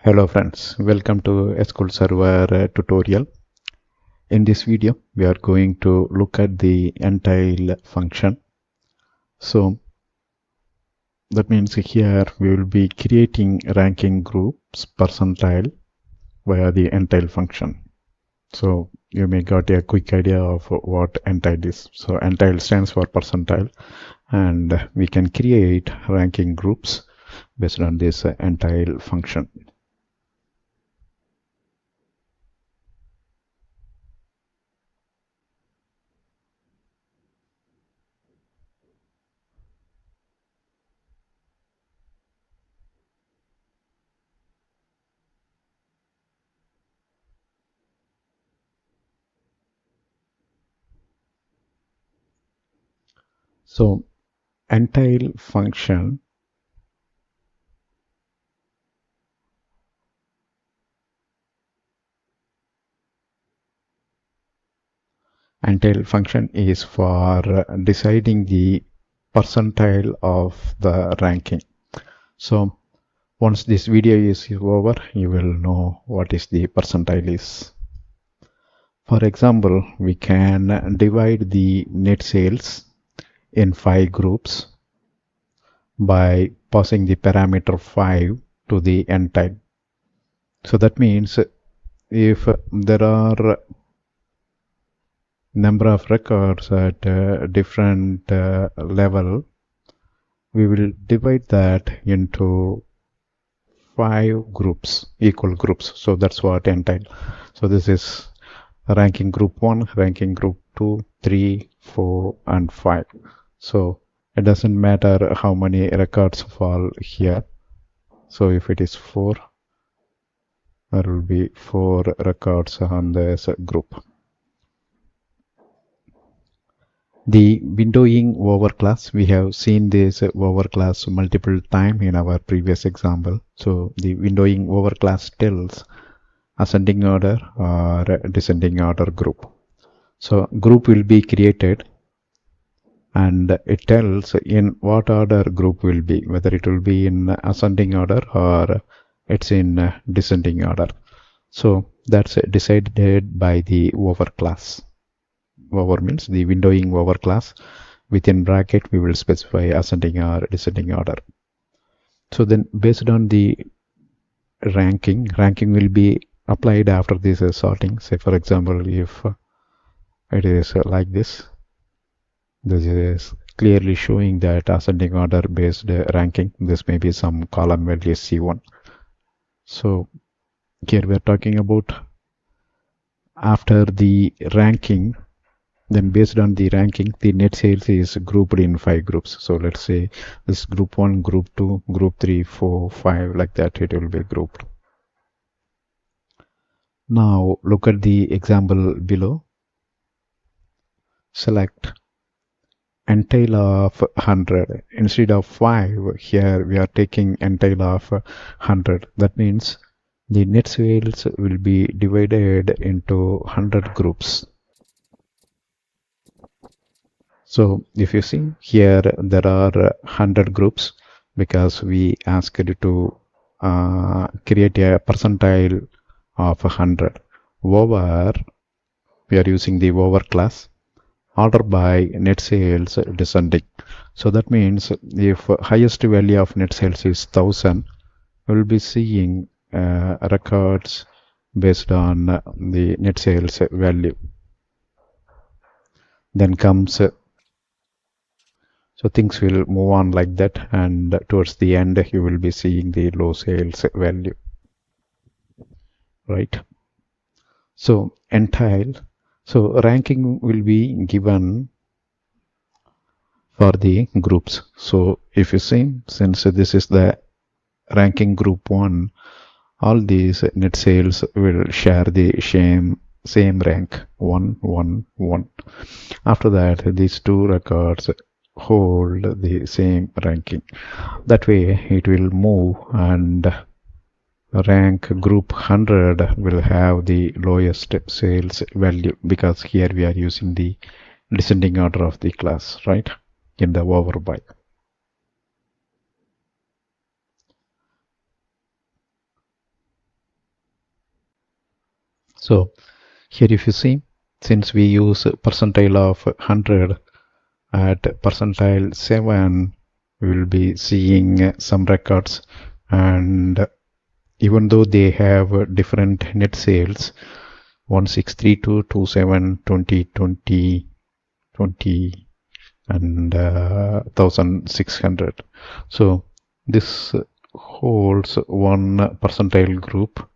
Hello friends, welcome to SQL Server tutorial. In this video, we are going to look at the NTile function. So that means here we will be creating ranking groups percentile via the NTile function. So you may got a quick idea of what NTile is. So NTile stands for percentile, and we can create ranking groups based on this NTile function. So NTile function is for deciding the percentile of the ranking. So once this video is over, you will know what is the percentile is. For example, we can divide the net sales in 5 groups by passing the parameter 5 to the NTile. So that means if there are number of records at different level, we will divide that into 5 groups, equal groups. So that's what NTile. So this is ranking group 1, ranking group 2, 3, 4 and 5. So it doesn't matter how many records fall here. So if it is 4, there will be 4 records on this group. The windowing over class, we have seen this over class multiple times in our previous example. So the windowing over class tells ascending order or descending order group. So group will be created and it tells in what order group will be, whether it will be in ascending order or it's in descending order. So that's decided by the over class. Over means the windowing over class. Within bracket we will specify ascending or descending order. So then based on the ranking will be applied after this sorting. Say for example, if it is like this is clearly showing that ascending order based ranking. This may be some column value C1. So here we are talking about after the ranking. Then based on the ranking, the net sales is grouped in 5 groups. So let's say this group 1, group 2, group 3, 4, 5, like that it will be grouped. Now look at the example below. Select NTile of 100. Instead of 5, here we are taking NTile of 100. That means the net sales will be divided into 100 groups. So if you see here, there are 100 groups because we asked to create a percentile of 100. Over, we are using the over class. Order by net sales descending. So that means if highest value of net sales is 1000, we will be seeing records based on the net sales value. Then comes so things will move on like that, and towards the end you will be seeing the low sales value, right? So NTile, so ranking will be given for the groups. So if you see, since this is the ranking group 1, all these net sales will share the same rank 1, 1, 1. After that, these 2 records hold the same ranking. That way it will move, and rank group 100 will have the lowest sales value because here we are using the descending order of the class, right, in the over by. So here if you see, since we use percentile of 100, at percentile 7 we will be seeing some records, and even though they have different net sales 1632, 27, 20, 20, 20 and 1600. So this holds one percentile group,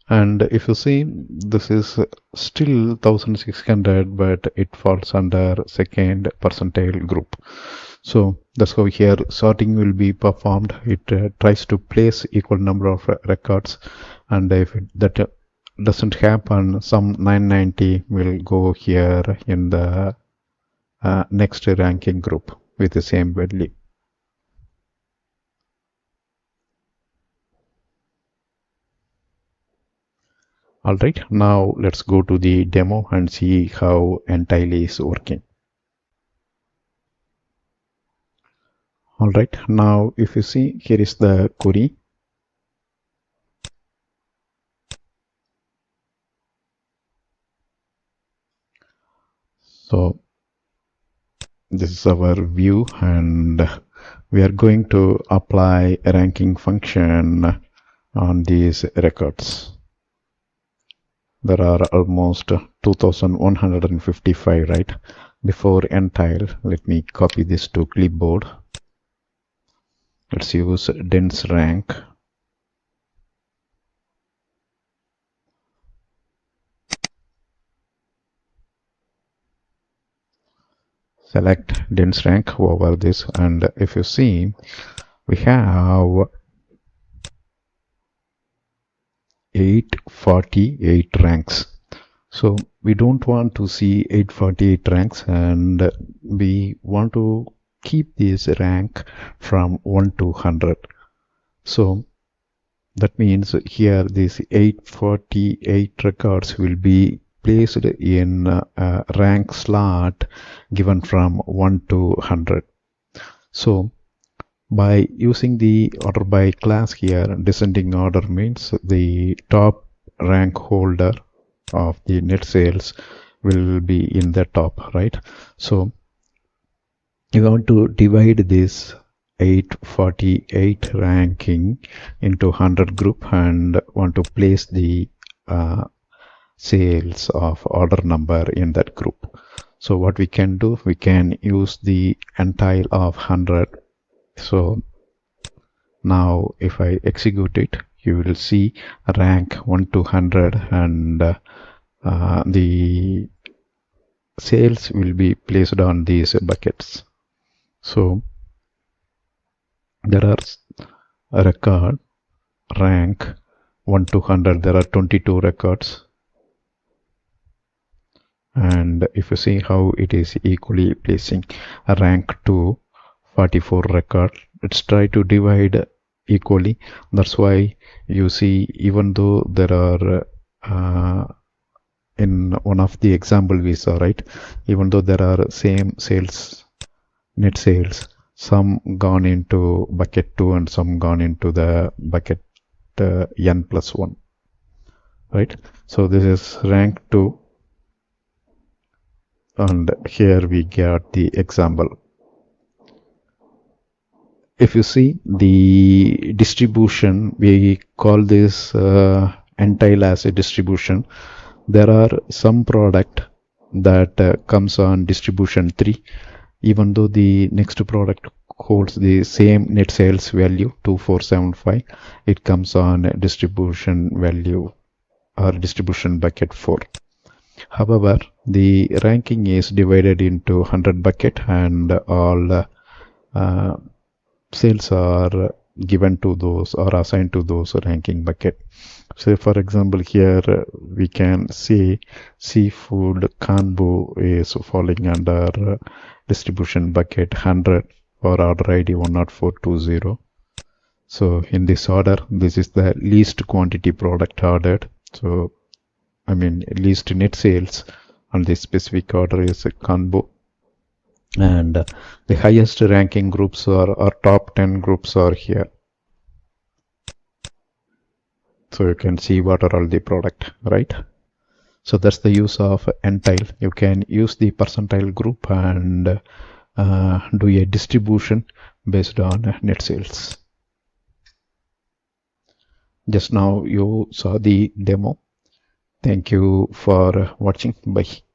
and if you see, this is still 1600, but it falls under second percentile group. So that's how here sorting will be performed. It tries to place equal number of records, and if that doesn't happen, some 990 will go here in the next ranking group with the same value. Alright, now let's go to the demo and see how NTile is working. Alright, now if you see, here is the query. So this is our view, and we are going to apply a ranking function on these records. There are almost 2155, right? Before NTile, let me copy this to clipboard. Let's use dense rank. Select dense rank over this, and if you see, we have 848 ranks. So we don't want to see 848 ranks, and we want to keep this rank from 1 to 100. So that means here these 848 records will be placed in a rank slot given from 1 to 100. So by using the order by class here, descending order means the top rank holder of the net sales will be in the top, right? So you want to divide this 848 ranking into 100 group and want to place the sales of order number in that group. So what we can do, we can use the NTile of 100. So now if I execute it, you will see rank 1 to 100, and the sales will be placed on these buckets. So there are a record rank 1 to 100. There are 22 records, and if you see how it is equally placing a rank to 44 record, let's try to divide equally. That's why you see, even though there are in one of the example we saw, right, even though there are same sales, net sales, some gone into bucket 2 and some gone into the bucket n plus 1, right? So this is rank 2, and here we got the example. If you see the distribution, we call this NTile as a distribution. There are some product that comes on distribution 3, even though the next product holds the same net sales value 2475, it comes on distribution value or distribution bucket 4. However, the ranking is divided into 100 bucket, and all sales are given to those or assigned to those ranking bucket. So for example, here we can see seafood combo is falling under distribution bucket 100 for order ID 10420. So in this order, this is the least quantity product ordered. So I mean least net sales on this specific order is a combo. And the highest ranking groups or top 10 groups are here. So you can see what are all the product, right? So that's the use of NTile. You can use the percentile group and do a distribution based on net sales. Just now you saw the demo. Thank you for watching. Bye.